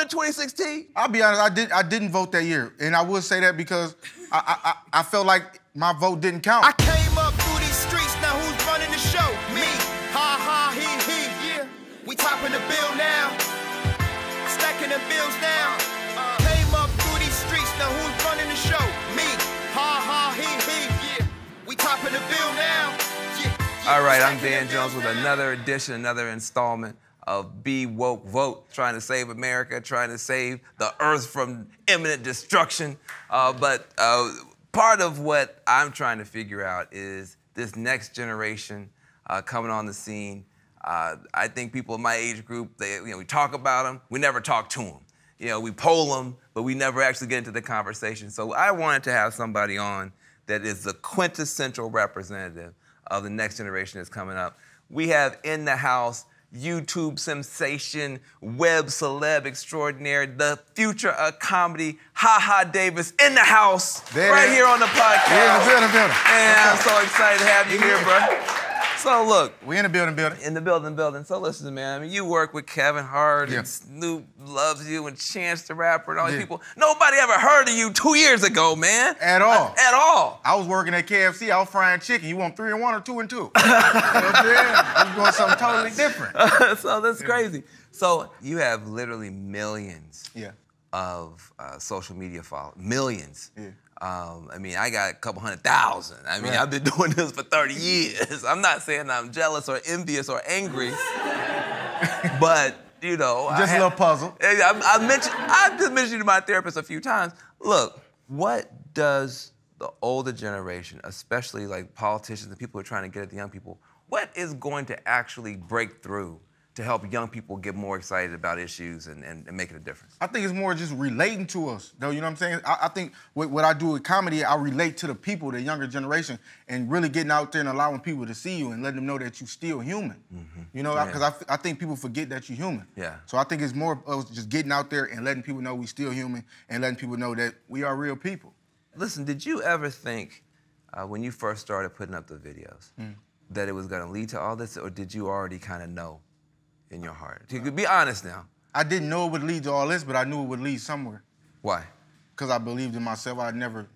in 2016? I'll be honest, I didn't vote that year. And I would say that because I felt like my vote didn't count. I came up through these streets, now who's running the show? Me, ha, he, yeah. We topping the bill now, stacking the bills now. Came up through these streets, now who's running the show? Me, ha, he, yeah. We topping the bill now. All right, I'm Dan Jones with another edition, another installment of Be Woke Vote, trying to save America, trying to save the earth from imminent destruction. But part of what I'm trying to figure out is this next generation coming on the scene. I think people in my age group, we talk about them, we never talk to them. We poll them, but we never actually get into the conversation. So I wanted to have somebody on that is the quintessential representative of the next generation that's coming up. We have in the house YouTube sensation, web celeb extraordinaire, the future of comedy, HaHa Davis in the house, right here on the podcast. We're in the building. Man, I'm so excited to have you here, bro. So look. We in the building. In the building. So listen, man, I mean, you work with Kevin Hart and Snoop loves you and Chance the Rapper and all these people. Nobody ever heard of you 2 years ago, man. At all. At all. I was working at KFC, I was frying chicken. You want 3 and 1 or 2 and 2? You know what I'm saying? I was doing something totally different. So that's crazy. So you have literally millions of social media followers. Millions. Yeah. I mean, I got a couple 100,000. I mean, I've been doing this for 30 years. I'm not saying I'm jealous or envious or angry, but, Just a little puzzle. I've just mentioned you to my therapist a few times. Look, what does the older generation, especially like politicians and people who are trying to get at the young people, what is going to actually break through to help young people get more excited about issues and making a difference? I think it's more just relating to us, though, you know what I'm saying? I think what I do with comedy, I relate to the people, the younger generation, and really getting out there and allowing people to see you and letting them know that you're still human. Because I think people forget that you're human. Yeah. So I think it's more of just getting out there and letting people know we're still human and letting people know that we are real people. Listen, did you ever think, when you first started putting up the videos, that it was gonna lead to all this, or did you already kind of know in your heart? You could be honest now. I didn't know it would lead to all this, but I knew it would lead somewhere. Why? Because I believed in myself. I never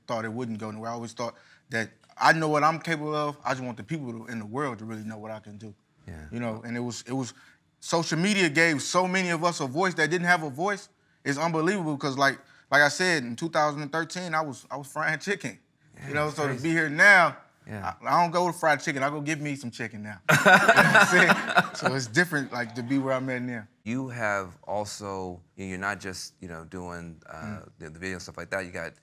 thought it wouldn't go anywhere. I always thought that I know what I'm capable of. I just want the people in the world to really know what I can do. Yeah. And it was social media gave so many of us a voice that didn't have a voice. It's unbelievable because like I said, in 2013, I was frying chicken. Yeah, so to be here now, I don't go to fried chicken. I go get me some chicken now. You know what I'm saying? So it's different, like, to be where I'm at now. You have also, you're not just, doing the video and stuff like that. You got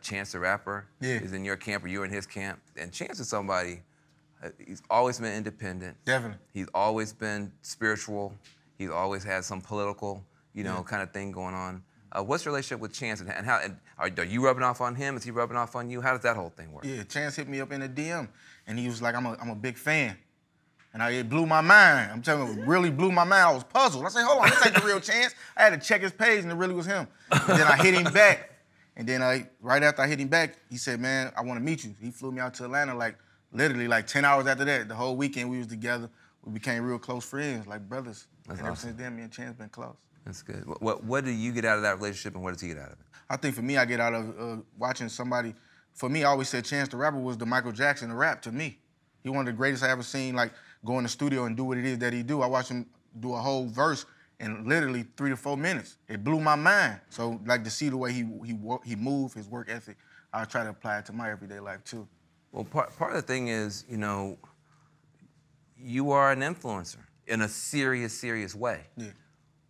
Chance the Rapper is in your camp, or you're in his camp. And Chance is somebody, he's always been independent. Definitely. He's always been spiritual. He's always had some political, kind of thing going on. What's your relationship with Chance, and how? And are you rubbing off on him? Is he rubbing off on you? How does that whole thing work? Yeah, Chance hit me up in a DM, and he was like, "I'm a big fan," and it blew my mind. I'm telling you, it really blew my mind. I was puzzled. I said, "Hold on, this ain't the real Chance." I had to check his page, and it really was him. And then I hit him back, and then right after I hit him back, he said, "Man, I want to meet you." He flew me out to Atlanta, literally 10 hours after that. The whole weekend we was together. We became real close friends, like brothers. That's and ever awesome. since then, me and Chance been close. That's good. What do you get out of that relationship, and what does he get out of it? I think for me, I get out of watching somebody. For me, I always said Chance the Rapper was the Michael Jackson of rap to me. He one of the greatest I ever seen, go in the studio and do what it is that he do. I watched him do a whole verse in literally 3 to 4 minutes. It blew my mind. So, to see the way he moved, his work ethic, I try to apply it to my everyday life, too. Well, part of the thing is, you are an influencer in a serious way. Yeah.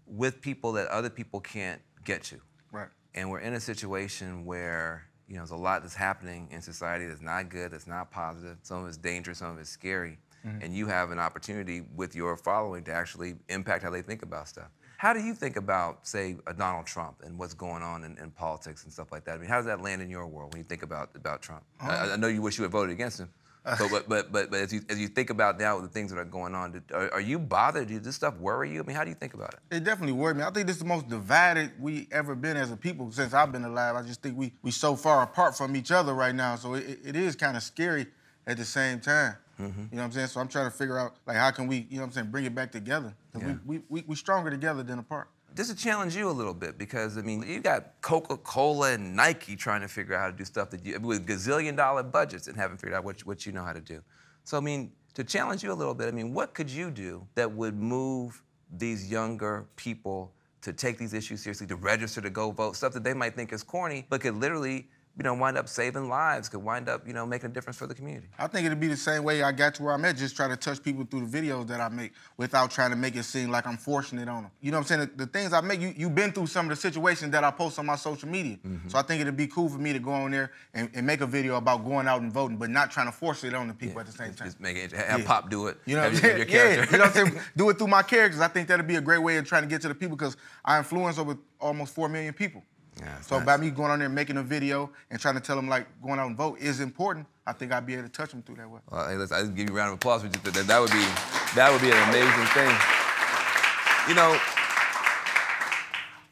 With people that other people can't get to. Right. And we're in a situation where, there's a lot that's happening in society that's not good, that's not positive. Some of it's dangerous, some of it's scary. And you have an opportunity with your following to actually impact how they think about stuff. How do you think about, say, Donald Trump and what's going on in politics and stuff like that? I mean, how does that land in your world when you think about Trump? I know you wish you had voted against him. But as you think about now the things that are going on, are you bothered? Does this stuff worry you? I mean, how do you think about it? It definitely worried me. I think this is the most divided we ever been as a people since I've been alive. I just think we so far apart from each other right now. So it is kind of scary at the same time. You know what I'm saying? So I'm trying to figure out, how can we, bring it back together? Because we stronger together than apart. just to challenge you a little bit, because I mean, you got Coca-Cola and Nike trying to figure out how to do stuff that with gazillion-dollar budgets and haven't figured out what you know how to do. So I mean, to challenge you a little bit, I mean, what could you do that would move these younger people to take these issues seriously, to register to go vote, stuff that they might think is corny, but could literally, wind up saving lives, could wind up, making a difference for the community? I think it'd be the same way I got to where I'm at, just try to touch people through the videos that I make without trying to make it seem like I'm forcing it on them. You know what I'm saying? The things I make, you've been through some of the situations that I post on my social media. So I think it'd be cool for me to go on there and make a video about going out and voting, but not trying to force it on the people at the same time. Just make it, have Pop do it. You know what I'm saying? Your character. You know what I'm saying? Do it through my characters. I think that'd be a great way of trying to get to the people, because I influence over almost 4 million people. Yeah, so nice. by me going on there and making a video and trying to tell them, like, going out and vote is important, I think I'd be able to touch them through that way. Well, hey, listen, I just give you a round of applause for just that. That would be an amazing thing.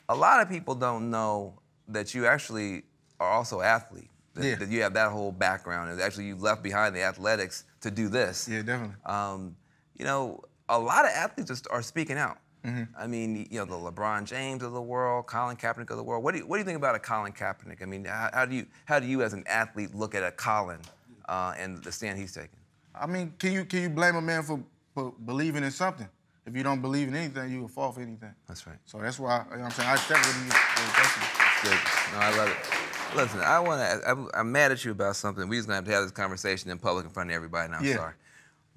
A lot of people don't know that you actually are also an athlete. That you have that whole background, and actually you left behind the athletics to do this. Yeah, definitely. A lot of athletes are speaking out. I mean, the LeBron James of the world, Colin Kaepernick of the world. What do you think about a Colin Kaepernick? I mean, how do you as an athlete look at a Colin and the stand he's taking? I mean, can you blame a man for believing in something? If you don't believe in anything, you will fall for anything. That's right. So that's why, you know what I'm saying, I accept what he Good. No, I love it. Listen, I'm mad at you about something. We're just gonna have to have this conversation in public in front of everybody, and I'm sorry.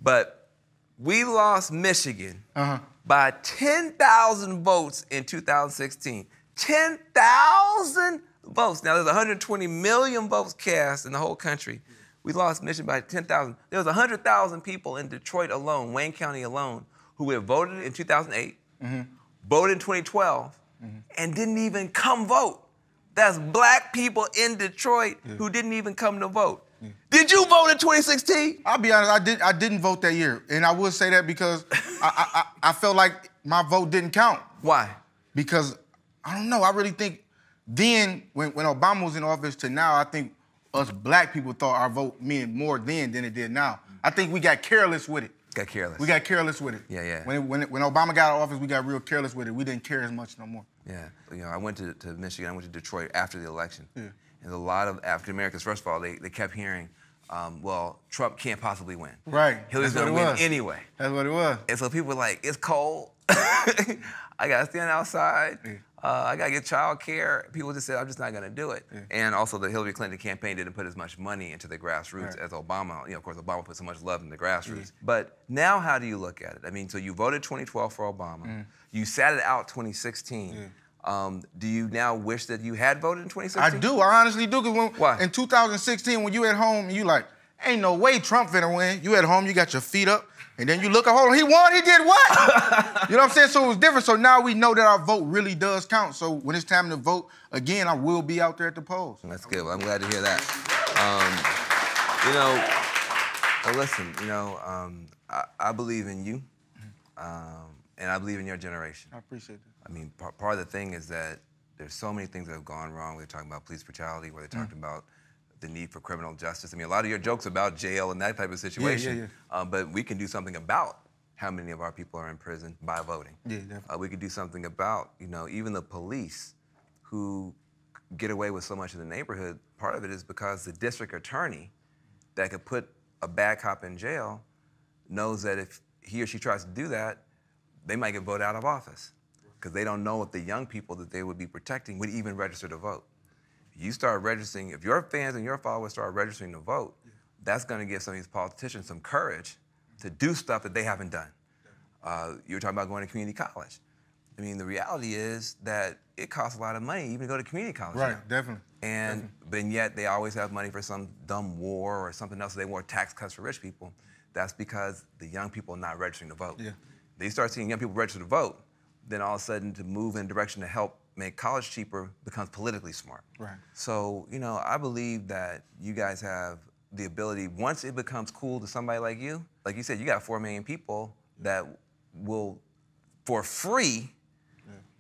But we lost Michigan by 10,000 votes in 2016. 10,000 votes. Now, there's 120 million votes cast in the whole country. We lost Michigan by 10,000. There was 100,000 people in Detroit alone, Wayne County alone, who had voted in 2008, voted in 2012, and didn't even come vote. That's black people in Detroit who didn't even come to vote. Did you vote in 2016? I'll be honest, I didn't vote that year. And I would say that because I felt like my vote didn't count. Why? Because, I don't know, I really think then, when Obama was in office to now, I think us black people thought our vote meant more then than it did now. I think we got careless with it. Got careless. We got careless with it. Yeah. When Obama got out of office, we got real careless with it. We didn't care as much no more. Yeah. I went to Michigan, I went to Detroit after the election. And a lot of African Americans, first of all, they kept hearing, well, Trump can't possibly win. Right. Hillary's gonna win anyway. That's what it was. And so people were like, it's cold. I gotta stand outside. I gotta get child care. People just said, I'm just not gonna do it. And also the Hillary Clinton campaign didn't put as much money into the grassroots as Obama. Of course, Obama put so much love in the grassroots. But now how do you look at it? I mean, so you voted 2012 for Obama. You sat it out 2016. Do you now wish that you had voted in 2016? I do, I honestly do. Why? In 2016, when you at home, you like, ain't no way Trump finna win. You at home, you got your feet up, and then you look, hold on, he won, he did what? You know what I'm saying? So it was different. So now we know that our vote really does count. So when it's time to vote again, I will be out there at the polls. That's good. Well, I'm glad to hear that. Well, listen, I believe in you, and I believe in your generation. I appreciate that. I mean, part of the thing is that there's so many things that have gone wrong. We're talking about police brutality, where they're talking about the need for criminal justice. I mean, a lot of your jokes about jail and that type of situation. But we can do something about how many of our people are in prison by voting. Yeah, definitely. We could do something about, even the police who get away with so much in the neighborhood. Part of it is because the district attorney that could put a bad cop in jail knows that if he or she tries to do that, they might get voted out of office, because they don't know if the young people that they would be protecting would even register to vote. You start registering, if your fans and your followers start registering to vote, that's gonna give some of these politicians some courage to do stuff that they haven't done. You were talking about going to community college. I mean, the reality is that it costs a lot of money even to go to community college Right, now. definitely. But yet they always have money for some dumb war or something else. They want tax cuts for rich people. That's because the young people are not registering to vote. They start seeing young people register to vote, then all of a sudden to move in a direction to help make college cheaper becomes politically smart. Right. So, I believe that you guys have the ability, once it becomes cool to somebody like you said, you got 4 million people that will, for free,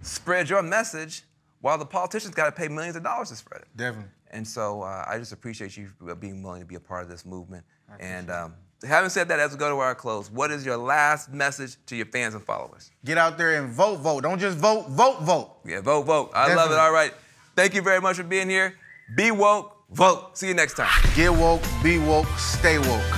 spread your message while the politicians got to pay millions of dollars to spread it. Definitely. And so I just appreciate you being willing to be a part of this movement. And having said that, as we go to our close, what is your last message to your fans and followers? Get out there and vote, vote. Don't just vote, vote, vote. Yeah, vote, vote. I love it. Definitely. All right. Thank you very much for being here. Be woke, vote. See you next time. Get woke, be woke, stay woke.